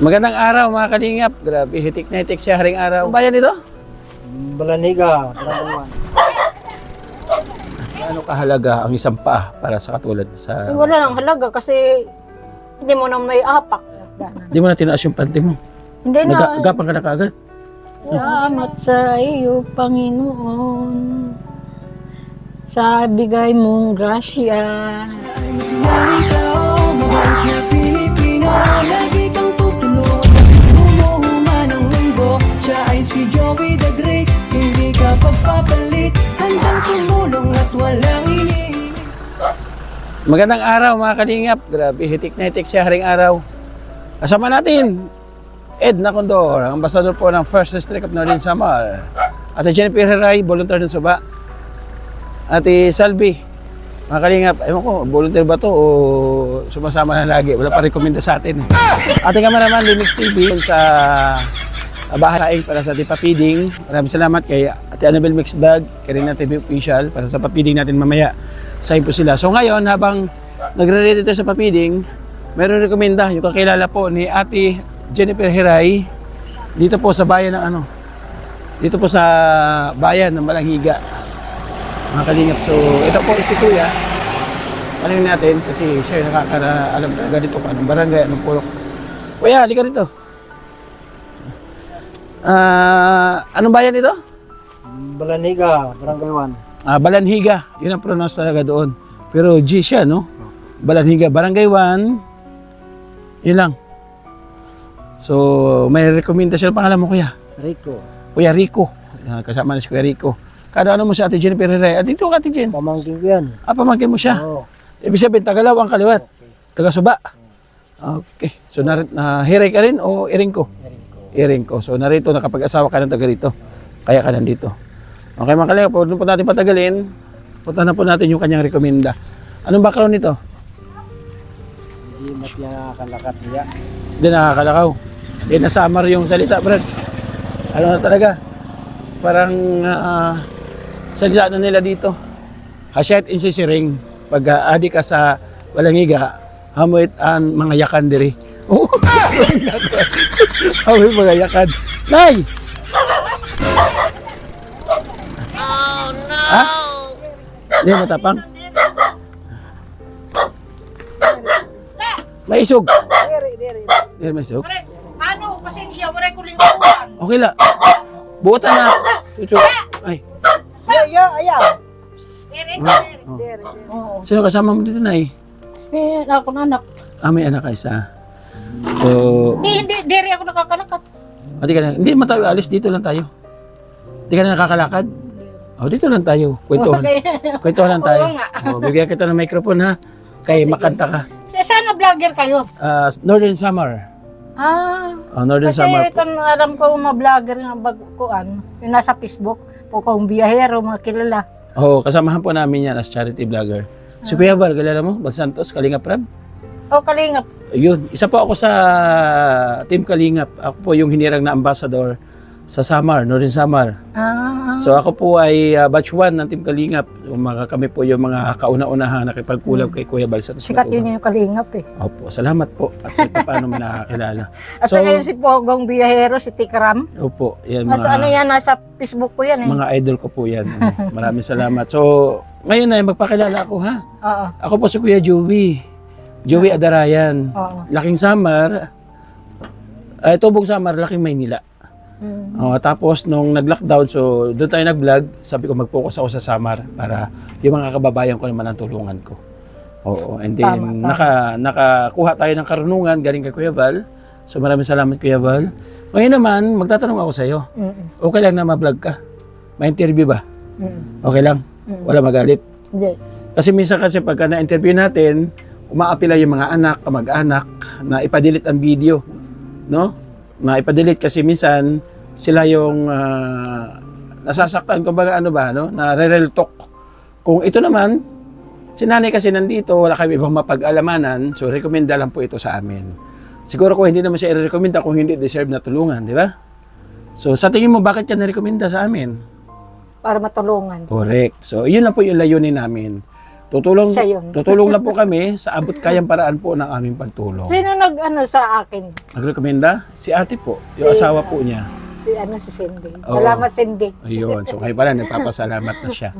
Magandang araw mga kalingap. Grabe, hitik na hitik siya haring araw. Ang bayan ito? Balaniga, Barangay 1. Ano kahalaga ang isang paa para sa katulad sa... Wala nang halaga kasi hindi mo na may apak. Hindi mo na tinaas yung panty mo. Hindi na. Nagapang ka na kaagad. Salamat sa iyo, Panginoon, sa bigay mong grasya. Lagi kang tutulog, bumuhuma ng mundo. Siya ay si Joey the Great, hindi ka pagpapalit. Handang tumulong at walang iniinip. Magandang araw mga kalingap. Grabe, hitik na hitik siya haring araw. Kasama natin, Ed Nacondor, ang ambasador po ng First District of Northern Samar. Ate Jennifer Heray, volunteer ng Suba. Ate Salvi, mga kalingap, ewan ko, volunteer ba to o sumasama na lagi? Wala pa rekomenda sa atin. Ating kameraman, Limix TV, sa bahay para sa tipapiding. Maraming salamat kay Ate Annabel Mix Vlog, kay Rina TV Official, para sa papiding natin mamaya. Sayin po sila. So ngayon, habang nagre-ready tayo sa papiding, meron rekomenda yung kakilala po ni Ate Jennifer Heray dito po sa bayan ng dito po sa bayan ng Balanghiga, mga kalingap. So ito po si Kuya, ano natin kasi siya yung nakakaalam talaga dito kung anong barangay, anong purok. Kuya, halika rito. Anong bayan ito? Balaniga, Barangay 1. Balanhiga, yun ang pronounce talaga doon, pero G siya, no? Balanhiga, Barangay 1, yun lang. So, may rekomendasyon pangalan mo, Kuya? Rico, Kuya Rico. Kasama na si Kuya Rico. Ano mo si Ate Jennifer Heray? Dito ka, Ate Jen. pamangkin ko yan. Pamangkin mo siya. Oo. Ibig sabihin, Tagalaw ang kaliwat. Taga-Suba. Okay. So, Heray ka rin o Iringko? Iringko. So, narito, nakapag-asawa ka ng taga rito. Kaya ka nandito. Okay, mga kalingap, huwag po natin patagalin. Punta na po natin yung kanyang rekomenda. Anong background nito? Hindi mati nakakalakat niya. Hindi nakakalakaw. Hindi nasamar yung salita, Brad. Ano na talaga? Parang salita na nila dito. Hasyat insisiring. Pag adi ka sa Balanghiga, hamuit ang mga yakan diri. Oh, hamuit mga yakan. Nay! Oh no! Ha? Hindi matapang? May isog. Hindi may isog. Ano? Pasensya, wala ko lingkuhan. Okay la. Buotan na. Chuchu. Ay. Ayaw. Oo. Sino kasama mo dito, Nay? Ako na anak. May anak ka isa. So, Hindi, diri ako nakakalakat. hindi man tayo alis, dito lang tayo. Hindi ka na nakakalakad? Dito lang tayo. Kwentuhan. Kwentuhan lang tayo. Oo nga. Bigyan kita ng microphone, ha? Kay Sige. makanta ka. Sana vlogger kayo. Northern Samar. Northern Kasi Samar. ito alam ko mga vlogger nga baguan. Yung nasa Facebook. Po kong biyahero, mga kilala. Kasamahan po namin yan as charity vlogger. Si Kuya Val, galala mo? Val Santos, Kalingap Rab? Kalingap. Yun. Isa po ako sa Team Kalingap. Ako po yung hinirang na ambassador sa Samar, Northern Samar. So ako po ay batch 1 ng Team Kalingap. Kami po yung mga kauna-unahan nakipagkulab kay Kuya Val Santos. Sikat yun yung kalingap eh. Opo, salamat po. At paano mo nakakilala. At saka yun si Pogong Biyahero, si Tikram. Opo, yan Nasa ano yan, nasa Facebook ko yan eh. mga idol ko po yan. Maraming salamat. So, ngayon ay magpakilala ako, ha? Oo. Ako po si Kuya Joey. Joey Adarayan. Oo. Laking Samar. Tubong Samar, Laking Maynila. Tapos nung nag-lockdown, so doon tayo nag-vlog, sabi ko mag-focus ako sa Samar para yung mga kababayan ko naman ang tulungan ko. And then Tama. nakakuha tayo ng karunungan galing kay Kuya Val. So maraming salamat Kuya Val. Ngayon naman, magtatanong ako sa iyo. Okay lang na ma-vlog ka? May interview ba? Okay lang? Wala magalit? Hindi. Kasi minsan pagka na-interview natin, umaapila yung mga anak, kamag-anak na ipadelete ang video, no? Na ipadelete kasi minsan sila yung nasasaktan, kumbaga na re-real talk. Kung ito naman, si nanay kasi nandito, wala kami ibang mapag-alamanan, so rekomenda lang po ito sa amin. Siguro kung hindi naman siya i-recommenda, kung hindi deserve na tulungan, di ba? So sa tingin mo, bakit yan na-recommenda sa amin? Para matulungan. Correct. So yun lang po yung layunin namin. Siya yun. Tutulong lang po kami sa abot kayang paraan po ng aming pagtulong. Sino nag-ano sa akin? Nagrekomenda? Si ate po, yung Si- asawa po niya. Si Cindy. Oo. Salamat, Cindy. Ayun, so kayo pala, nagpapasalamat na siya.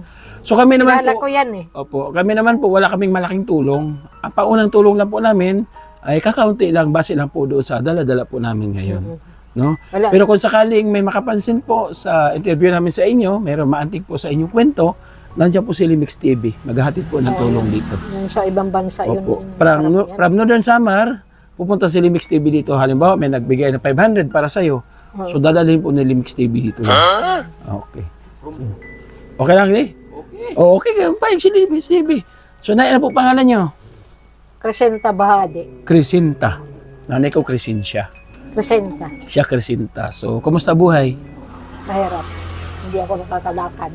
So kami naman Kilala po, ko yan eh. opo, kami naman po, wala kaming malaking tulong. Ang paunang tulong lang po namin ay kakaunti lang, base lang po doon sa dala-dala po namin ngayon. No? Wala. Pero kung sakaling may makapansin po sa interview namin sa inyo, mayroong maantig po sa inyong kwento, nandiyan po si Limix TV. Maghahatid po ng tulong dito. Yung sa ibang bansa yun. Opo. yung From, karamihan. from Northern Samar, pupunta si Limix TV dito. Halimbawa, may nagbigay ng 500 para sa'yo. So, dadalhin po ni Limix TV dito. Okay. So, okay lang, eh? Okay. Okay, payag si Limix TV. So, ano po pangalan nyo? Crescenta Bahadi. Crisinta. Nanay ko, Crescencia. Crescenta. Siya, Crisinta. So, kumusta buhay? Mahirap. Hindi ako nakakalakad.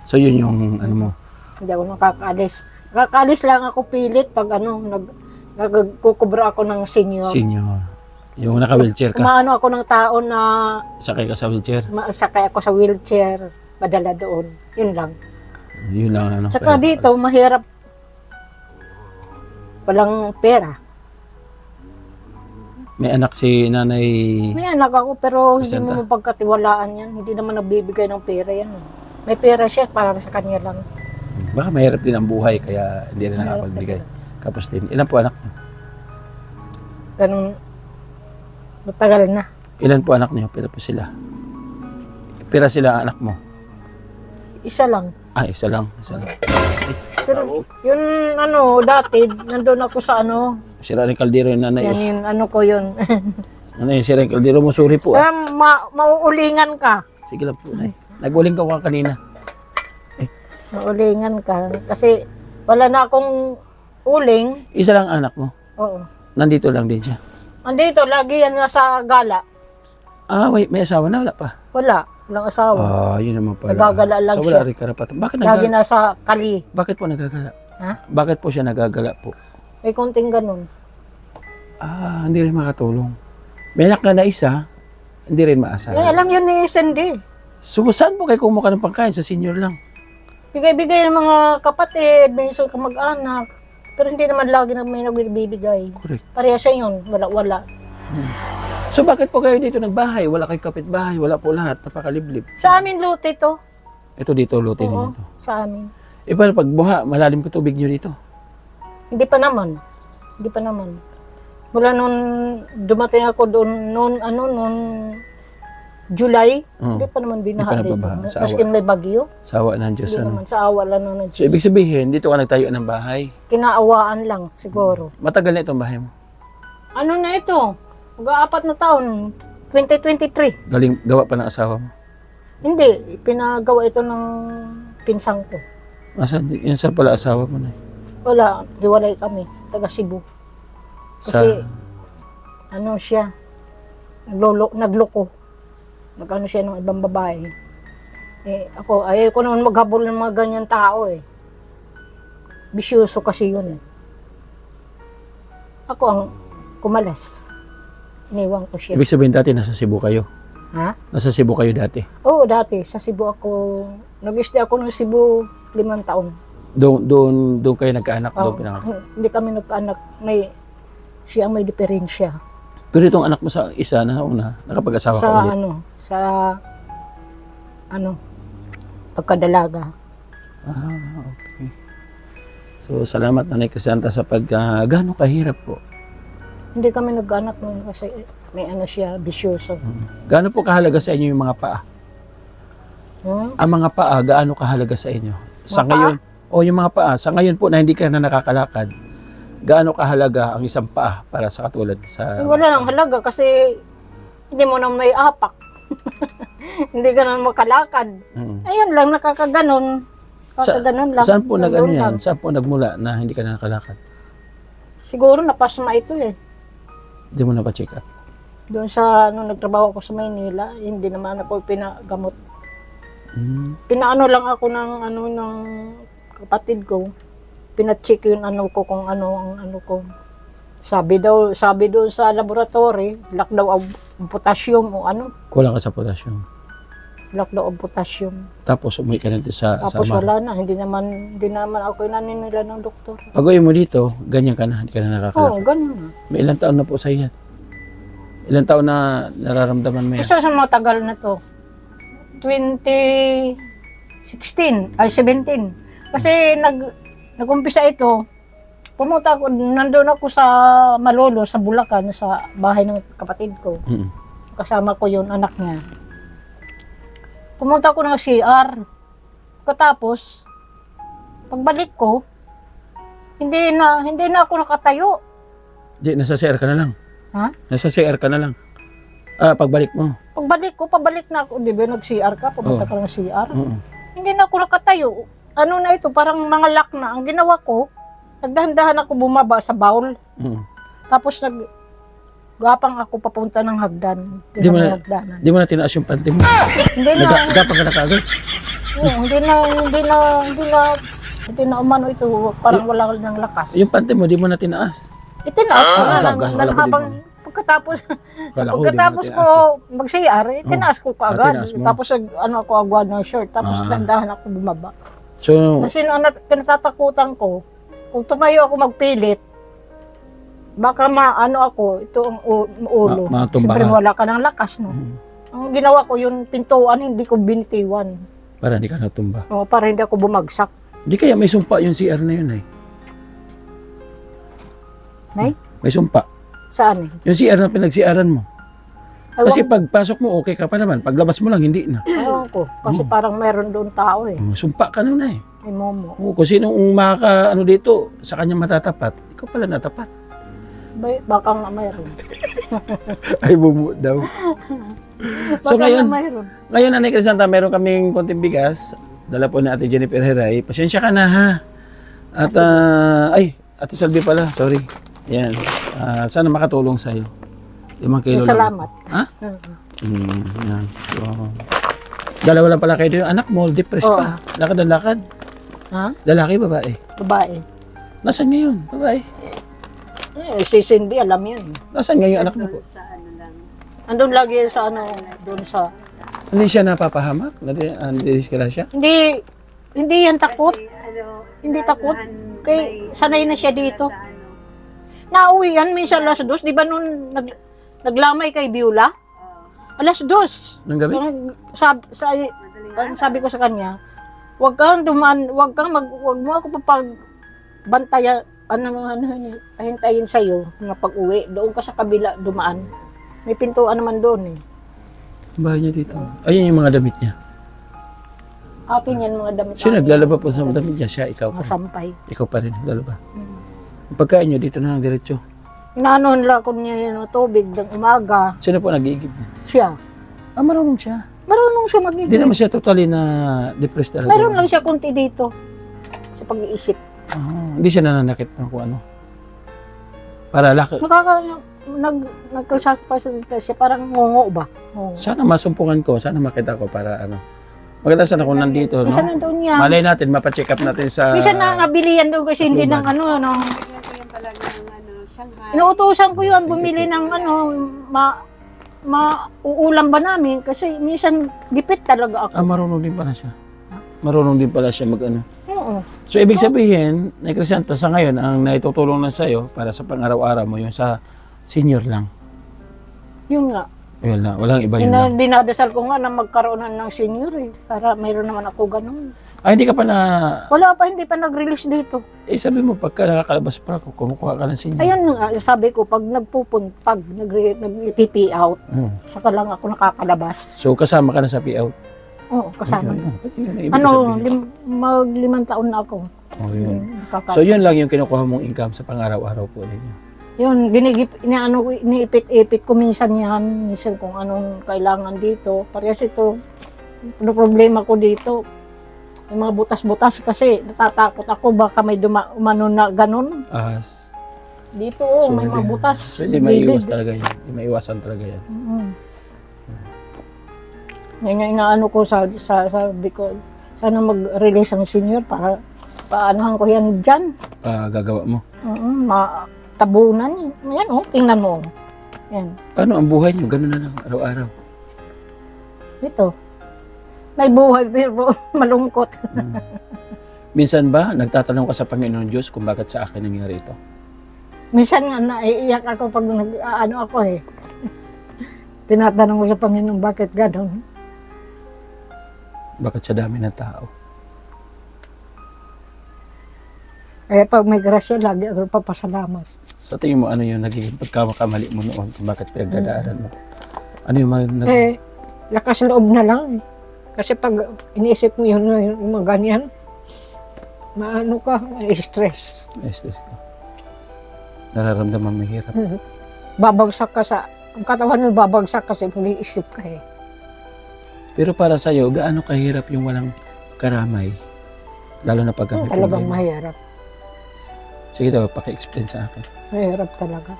So, yun yung ano mo. Hindi ako nakakaalis. Nakakaalis lang ako pilit pag nagkukubra ako ng senior. Senior. Yung naka-wheelchair ka. Umaano ako ng tao na Sakay ka sa wheelchair. sakay ako sa wheelchair, padala doon. Yun lang. Yun lang ano. Tsaka dito, mahirap. Walang pera. May anak si nanay. May anak ako pero hindi Crescenta. mo mapagkatiwalaan yan. Hindi naman nagbibigay ng pera yan. May pera siya para sa kanya lang. Baka mahirap din ang buhay kaya hindi rin Mahirap nakapagbigay. Kapos din. Ilan po anak niyo? Ganun. Matagal na. Ilan po anak niyo? Pira po sila. Pira sila ang anak mo. Isa lang. Ah, isa lang. Isa lang. Pero yun dati, nandun ako sa Sira rin kaldero yung nanay. yan yun, ko yun. Ano yung sira yung kaldero mo? Sorry po. Kaya mauulingan ka. Sige lang po. Nay. Naguling ka ka kanina. Mauulingan ka. Kasi wala na akong uling. Isa lang ang anak mo. Oo. Nandito lang din siya. Andito, lagi yan nasa gala. Ah, wait. May asawa na? Wala pa. Wala. Walang asawa. Ah, yun naman pala. Nagagala lang so, wala siya. rin karapatan. Bakit Lagi nagagala? nasa kali. Bakit po nagagala? Ha? Bakit po siya nagagala po? May konting ganun. Ah, hindi rin makatulong. May anak na isa, hindi rin maasar. Alam yun ni Cindy. So, saan po kayo kumuha ng pangkain? Sa senior lang. Bigay-bigay ng mga kapatid, minsan kamag-anak. Pero hindi naman lagi na may nagbibigay. Correct. Pareha siya yun. Wala-wala. So, bakit po kayo dito nagbahay? Wala kayong kapitbahay, wala po lahat. Napakaliblib. Sa amin luti to. Ito dito, lutin Oo, dito. sa amin. E paano pag buha, malalim ko tubig nyo dito? Hindi pa naman. Hindi pa naman. Mula nung dumating ako doon, noon July, Oo. hindi pa naman binaha Hindi pa dito. nababaha, sa Maskin may bagyo, Sawa ng Diyos. hindi Ano? naman. Sa awa lang ng So, ibig sabihin, dito ka nagtayo ng bahay. Kinaawaan lang, siguro. Matagal na itong bahay mo. Ano na ito? Mag-aapat na taon. 2023. Galing, gawa pa ng asawa mo. Hindi, pinagawa ito ng pinsang ko. Yan saan pala asawa mo na? Wala, hiwalay kami. Taga Cebu. Kasi, siya, nagloko. Nag-ano siya ng ibang babae. Ako, ayaw ko naman maghabol ng mga ganyan tao eh. Bisyoso kasi yun eh. Ako ang kumalas. Iniwan ko siya. Ibig sabihin dati nasa Cebu kayo. Ha? Nasa Cebu kayo dati. Oo, dati. Sa Cebu ako, nag-stay ako ng Cebu 5 taon. Doon kayo nagkaanak, doon Oo, pinanganak. hindi kami nagkaanak. Siya ang may diferensya. Pero itong anak mo sa isa na una, nakapag-asawa ka ulit. Sa pagkadalaga. Ah, okay. So, salamat Nanay Crescenta sa gaano kahirap po. Hindi kami nagkaanak noon kasi may siya, bisyoso. Gaano po kahalaga sa inyo yung mga paa? Hmm? Ang mga paa, gaano kahalaga sa inyo? Sa Mga ngayon, yung mga paa, sa ngayon po na hindi ka na nakakalakad, gaano kahalaga ang isang paa para sa katulad sa... Wala lang halaga kasi hindi mo na may apak. Hindi ka na makalakad. Mm. Ayun lang, nakakaganon. Nakakaganon lang. Saan po Ganun lang. Saan po nagmula na hindi ka na nakalakad? Siguro napasma ito eh. Hindi mo na pa-check up? Doon sa nagtrabaho ako sa Maynila, hindi naman ako pinagamot. Mm. Pinaano lang ako ng ng kapatid ko. Pina-check yung ko kung ang ko. Sabi doon sa laboratory, lack daw ang potassium o Kulang ka sa potassium. Black daw of potassium. Tapos umuwi ka natin sa Tapos Samar. wala na, hindi naman ako inaninila ng doktor. Pag uwi mo dito, ganyan ka na, hindi ka na Oo, nakakalakad. ganun na. May ilang taon na po sa yan? Ilang taon na nararamdaman mo yan? Isa sa matagal na to. 2016, ay 17. Kasi nag-umpisa ito, pumunta ako, nandun ako sa Malolo, sa Bulacan, sa bahay ng kapatid ko. Mm. Kasama ko yung anak niya. Pumunta ako ng CR. Katapos, pagbalik ko, hindi na ako nakatayo. Di, nasa CR ka na lang. Ha? Nasa CR ka na lang. Pagbalik mo. Pabalik na ako, di ba nag-CR ka, pumunta Oo. ka ng CR. Oo. Hindi na ako nakatayo. Ano na ito, parang mga lock na. Ang ginawa ko, nagdahan-dahan ako bumaba sa bowl. Oo. Tapos gapang ako papunta ng hagdan. Di Sa mo may na- hagdanan. Di mo na tinaas yung panty mo. Hindi na, Gapang ka na kaagad. hindi na umano ito, parang wala ng lakas. Yung panty mo, di mo na tinaas. Itinaas ko na lang, Wala ko habang pagkatapos Kala ko, pagkatapos di mo ko na mag-CR, tinaas ko kaagad. tinaas mo. Tapos ako agwad ng short, tapos Ah. dahan ako bumaba. So, Kasi kinatatakutan ko, kung tumayo ako magpilit, baka maano ako, ito ang ulo. matumba Siyempre ka. wala ka ng lakas, no? Ang ginawa ko, yung pintuan, hindi ko binitiwan. para hindi ka natumba. O, para hindi ako bumagsak. Di kaya may sumpa yung CR na yun eh. May? May sumpa. Saan eh? Yung CR na pinag-CRan mo. Ewan, Kasi pagpasok mo, okay ka pa naman. Paglabas mo lang, hindi na. ewan ko. Kasi parang meron doon tao eh. Sumpa ka nun eh. May momo. Oo, kung sino ano dito, sa kanya matatapat, ikaw pala natapat. Baka nga meron. Ay, bumu daw. Baka So ngayon, nga meron. ngayon Nanay Crisanta, meron kaming konting bigas. Dala po ni Ate Jennifer Heray. Pasensya ka na ha. At, ay, Ate Salvi pala, sorry. Yan. Sana makatulong sa'yo. 5 kilo lang. Salamat. Ha? Yan. So, dalawa lang pala kayo yung anak mo, depressed Oo. pa. Lakad ang lakad. Ha? Lalaki, babae. Babae. Nasaan ngayon? Babae. Si Cindy, alam yan. Nasaan ngayon yung anak mo po? Andun lagi sa doon sa... Hindi siya napapahamak? Nadidisgrasya? Hindi yan takot. Hindi takot. Kay sanay na siya dito. Nauwi yan minsan alas 2. Di ba nung naglamay kay Beulah? Alas 2. Nang gabi? Sabi ko sa kanya, wag mo ako papagbantayan, hintayin sa'yo na pag-uwi. Doon ka sa kabila dumaan. May pintuan naman doon eh. Bahay niya dito. Ayun yung mga damit niya. Akin yan mga damit. Sino naglalaba po sa damit niya? Siya, ikaw. Mga sampay. Ikaw pa rin naglalaba. Ang pagkain niyo dito na lang diretso. Inaanohan lang ko niya ng tubig ng umaga. Sino po nag-iigib niya? Siya. Marunong siya. Marunong siya Hindi magiging. naman siya totally na depressed talaga. Meron lang siya konti dito sa pag-iisip. Hindi siya nananakit ng kung ano. Para laki. Nagkasasalita siya, parang ngungo ba? Ngungo. Sana masumpungan ko, sana makita ko para ano. Maganda sana kung nandito, no? Minsan nandun yan. Malay natin, mapacheck up natin sa... Minsan na nabili yan doon kasi hindi ng inuutosan ko yun, bumili ng mauulam ba namin kasi minsan gipit talaga ako. marunong din pala siya. Marunong din pala siya mag-ano. Oo. So, ibig sabihin, Nay Crisanta, sa ngayon, ang naitutulong na sa'yo para sa pang-araw-araw mo, yung sa senior lang. Yun nga. Ayun na, walang iba yun lang. Dinadasal ko nga na magkaroon na ng senior eh. Para mayroon naman ako ganun. Ay, hindi ka pa na... Wala pa, hindi pa nag-release dito. sabi mo, pagka nakakalabas pa ako, kumukuha ka ng senior. Ayun nga, sabi ko, pag nag-PP out, saka lang ako nakakalabas. So, kasama ka na sa payout. Oo, kasama na. Yun. Mag-5 taon na ako. Oh, yun. Nakaka- So, yun lang yung kinukuha mong income sa pang-araw-araw po ninyo. Yun, iniipit-ipit ko minsan yan. Minsan kung anong kailangan dito. Parehas ito, problema ko dito. Yung mga butas-butas kasi natatakot ako baka may umano na ganun. Ahas. Dito, So, may mga hindi- butas. So, hindi maiiwas talaga yan. Hindi maiwasan talaga yan. Yan yung inaano ko, sabi ko, sana mag-release ang senior para paanohan ko yan dyan. Gagawa mo. Tabunan. Yan tingnan mo. Yan. Paano ang buhay niyo? Ganun na lang, araw-araw. Ito. May buhay pero malungkot. Minsan ba, nagtatanong ka sa Panginoon Diyos kung bakit sa akin nangyari ito? Minsan nga naiiyak ako pag ano ako eh. Tinatanong ko sa Panginoon, bakit gano'n? Bakit sa dami ng tao? Kaya pag may grasya, lagi ako papasalamat. Sa tingin mo, ano yung nagiging pagkakamali mo noon kung bakit pinagdadaanan mo? Ano yung mga... Lakas loob na lang eh. Kasi pag iniisip mo yun, yung mga ganyan, maano ka, stress. Stress ka. Nararamdaman mo hirap. Babagsak ka ang katawan mo babagsak kasi mag-iisip ka eh. Pero para sa'yo, gaano kahirap yung walang karamay? Lalo na pag kami Talagang mahirap. Sige daw, paki-explain sa akin. Mahirap talaga.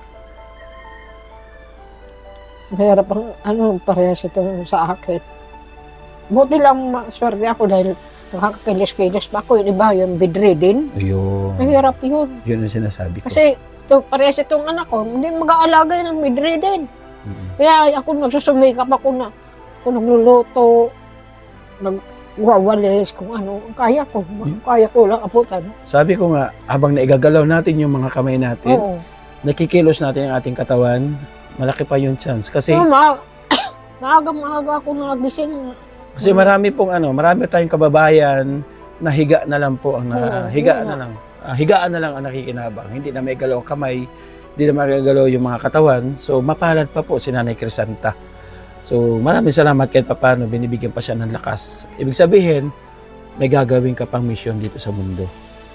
Mahirap ang parehas ito sa akin. Buti lang maswerte ako dahil nakakakilis-kilis pa ako. Yung iba, yung bedridden. Ayun. Mahirap yun. Yun ang sinasabi ko. Kasi parehas itong anak ko, hindi mag-aalaga ng bedridden. Mm-hmm. Kaya ako nagsusumikap ako nagluluto, nagwawalis, kung ano, kaya ko. Kaya ko lang abutan. Sabi ko nga, habang naigagalaw natin yung mga kamay natin, Oo. nakikilos natin ang ating katawan, malaki pa yung chance. Kasi Maaga ako nagising. Kasi marami tayong kababayan na higa na lang po ang higaan na lang ang nakikinabang. Hindi na may galaw ang kamay, hindi na magagalaw yung mga katawan. So mapalad pa po si Nanay Crisanta. So maraming salamat kahit papaano binibigyan pa siya ng lakas. Ibig sabihin, may gagawin ka pang mission dito sa mundo.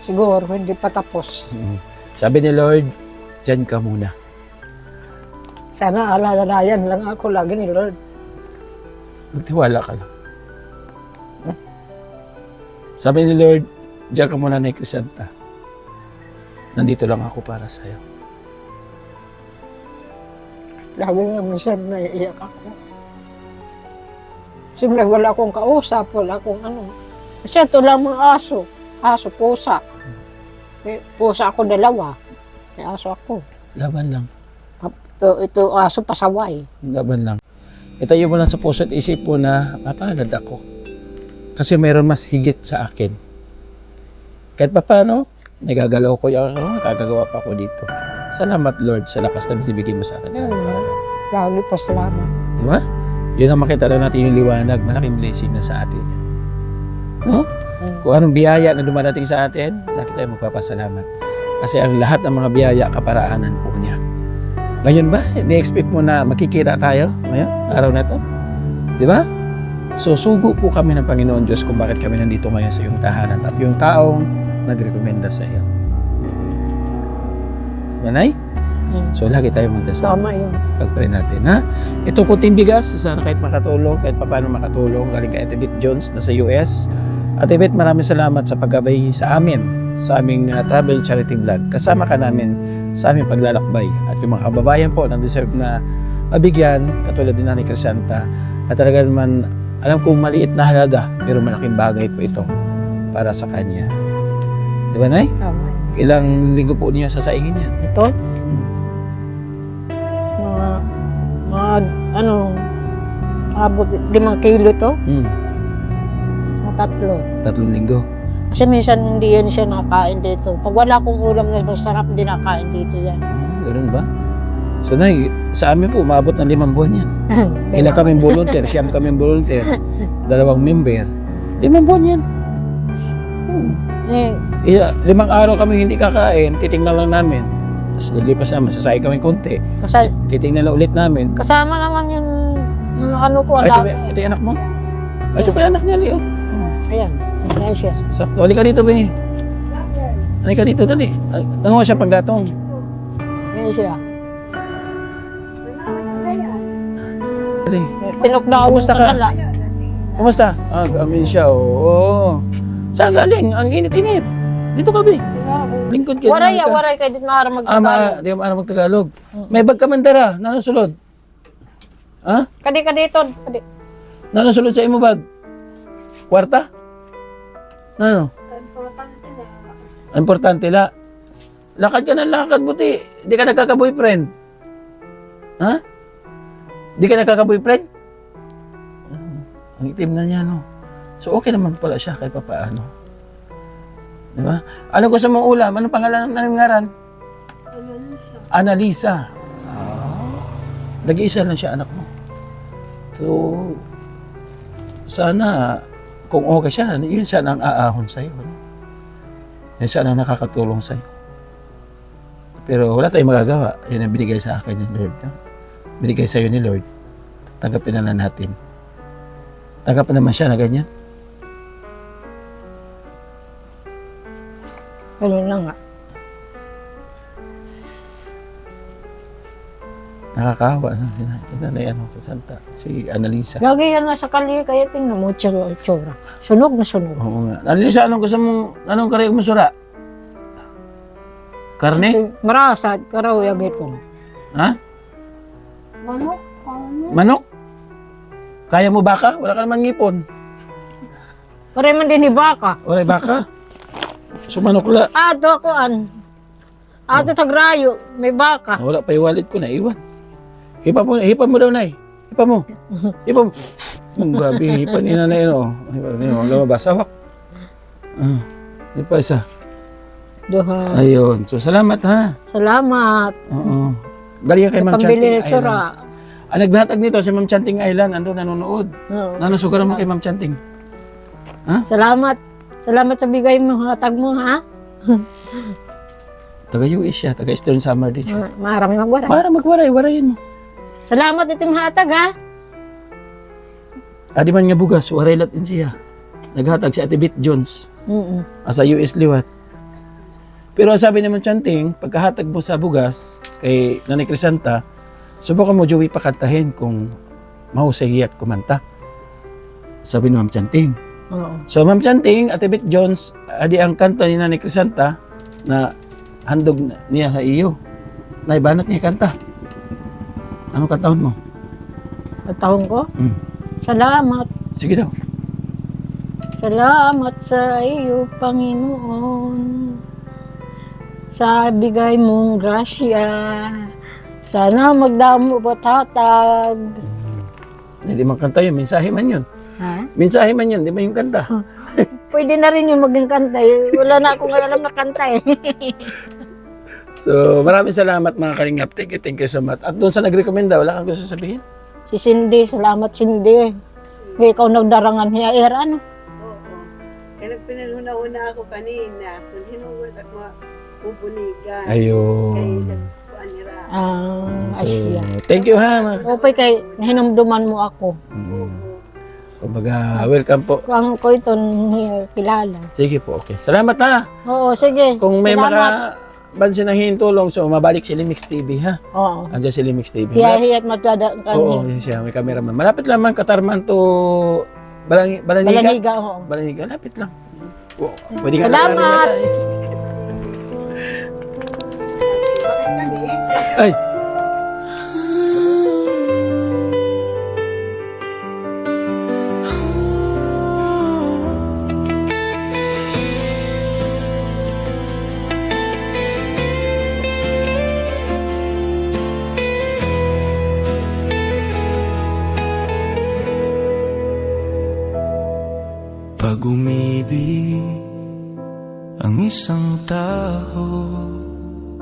Siguro, hindi pa tapos. Sabi ni Lord, dyan ka muna. Sana alalayan lang ako lagi ni Lord. Magtiwala ka lang. Sabi ni Lord, dyan ka muna, Nanay Crisanta. Nandito lang ako para sa'yo. Lagi nga minsan naiiyak ako. Siyempre wala akong kausap, wala akong ano. Kasi ito lang mga aso. Aso, pusa. May pusa ako 2. May aso ako. Laban lang. Ito aso pasaway. Laban lang. Itayo mo lang sa puso at isip mo na mapalad ako. Kasi mayroon mas higit sa akin. Kahit pa paano, nagagalaw ko yung nakagagawa pa ako dito. Salamat Lord sa lakas na binibigay mo sa akin. Lagi pa salamat. Di ba? Yun ang makita na natin yung liwanag. Malaking blessing na sa atin. No? Kung anong biyaya na dumadating sa atin, lagi tayo magpapasalamat. Kasi ang lahat ng mga biyaya, kaparaanan po niya. Ngayon ba, ni-expect mo na makikita tayo ngayon, araw na ito? Di ba? So, sugo po kami ng Panginoon Diyos kung bakit kami nandito ngayon sa iyong tahanan at yung taong nagrekomenda sa iyo. Manay? So, lagi tayo magdasal. Tama yun. Pag-pray natin, ha? Ito kuting bigas, sana kahit makatulong, kahit paano makatulong, galing kay Ate Beth Jones na sa US. Ate Beth, maraming salamat sa paggabay sa amin, sa aming travel charity vlog. Kasama ka namin sa aming paglalakbay. At yung mga kababayan po na deserve na mabigyan, katulad din Nanay Crisanta, at talaga naman, alam kong maliit na halaga, pero malaking bagay po ito para sa kanya. Di ba, Nay? Tama yun. Ilang linggo po niyo sasaingin yan? Ito? Abot 5 kilo to? Mga 3. 3 linggo. Kasi minsan hindi yan siya nakain dito. Pag wala akong ulam na masarap, hindi nakain dito yan. Ganun ba? So, Nay, sa amin po, umabot ng 5 buwan yan. Ilan kaming volunteer, siyam kaming volunteer, 2 member. 5 buwan yan. Eh, 5 araw kami hindi kakain, titingnan lang namin. Tapos lilipas naman, sasay kami konti. kasi Titingnan lang ulit namin. kasama naman yung ano ko, Ay, alaga. ito yung anak mo? Ay, ito pa yung anak niya, Leo. Ayan, ayan siya. Sakto, halika dito, Be. Halika dito, dali. Nanguha siya pagdatong. Ayan siya. Dali. Tinukla ako Kumusta sa ka? kala. Kumusta? Gamin siya, oo. Saan galing? Ang init-init. Dito ka, Be. Lingkod ka. Waray kayo dito maaari magtagalog. Di mo alam magtagalog. May bag ka man dara, nanasulod. Ha? Kadi dito. Kadi. Nanasulod sa imo bag? Kwarta? Ano? Importante la. Lakad ka ng lakad, buti. Di ka nagkaka-boyfriend. Ha? Di ka nagkaka-boyfriend? Ang itim na niya, no? So, okay naman pala siya kahit papaano. Di ba? Ano gusto mong ulam? Anong pangalan ng ngaran? Annalisa. Nag-iisa lang siya, anak mo. So, sana, kung okay siya, yun sana ang aahon sa'yo. Ano? Yun sana ang nakakatulong sa'yo. Pero wala tayong magagawa. Yun ang binigay sa akin ni Lord. No? Binigay sa'yo ni Lord. Tanggapin na natin. Tanggapin naman siya na ganyan. Ganun lang nga. Nakakahawa. Nanay, Santa. Si Annalisa. Lagi yan nasa kalye, kaya tingnan mo, tsura. Sunog na sunog. Oo nga. Annalisa, anong gusto mong, anong karayog mo sura? Karne? Marasa, karaw, yagit ko. Ha? Manok? Kaya mo baka? Wala ka naman ngipon. Kaya man din ni baka. Wala baka? So manok la. Ato ako an. Ato tagrayo, may baka. Wala pa yung wallet ko, naiwan. Hipa mo daw, Nay. Hipa mo. Hipa mo. Gabi, hipa ni Nanay, no? Hipa ni Nanay, lumabas. Hawak. Hipa isa. Duha. Ayun. So, salamat, ha? Salamat. Oo. Galing kay Ma'am Pambili Chanting na sura. Island. Nagbahatag nito si Ma'am Chanting Island. Ando nanonood. Oo. Nanosugaran mo kay Ma'am Chanting. Salamat. Salamat sa bigay mo, hatag mo, ha? Taga-US siya. Taga-Eastern Summer din siya. Marami magwaray. Para magwaray, warayin mo. Salamat itim hatag, ha? Adi man nga bugas, waray latin siya. Naghatag si Ate Bit Jones. Sa US liwat. Pero ang sabi naman Chanting, pagkahatag mo sa bugas kay Nanay Crisanta, subukan mo Joey pakantahin kung mahusay at kumanta. Sabi ni Ma'am Chanting. Oo. So Ma'am Chanting, Ate Bit Jones, adi ang kanta ni Nanay Crisanta na handog niya sa iyo. Naibanat niya kanta. Anong kantahon mo? Katahon ko? Hmm. Salamat. Sige daw. Salamat sa iyo, Panginoon. Sa bigay mong grasya. Sana magdamo patatag. Hindi man kanta yun, mensahe man yun. Ha? Mensahe man yun, di ba yung kanta? Pwede na rin yung maging kanta. Eh. Wala na akong alam na kanta eh. So, maraming salamat mga Kalingap. Thank you so much. At doon sa nag-recommenda, wala kang gusto sabihin? Si Cindy, salamat Cindy. Ikaw nagdarangan niya. Ano? Oo. Kaya nagpinanuna-una ako kanina. Kung hinugot at mapupuligan. Ayun. Kaya nagkuhan nila. So, Asya. thank you ha. Okay kay nahinumduman mo ako. Kumbaga, welcome po. Kung ko ito kilala. Sige po, okay. Salamat ha. Oo, sige. Kung may Salamat. makabansin na tulong, so mabalik si Limix TV ha. Oo. Andiyan si Limix TV. Hiyahiyat matgada Oo, kani. yun siya. May cameraman. Malapit lamang Katarman to Balaniga. Balaniga, oo. Balaniga, lapit lang. Oo, pwede ka Salamat. na lang rin Bakit kami? Ay! Pag umibig ang isang tao,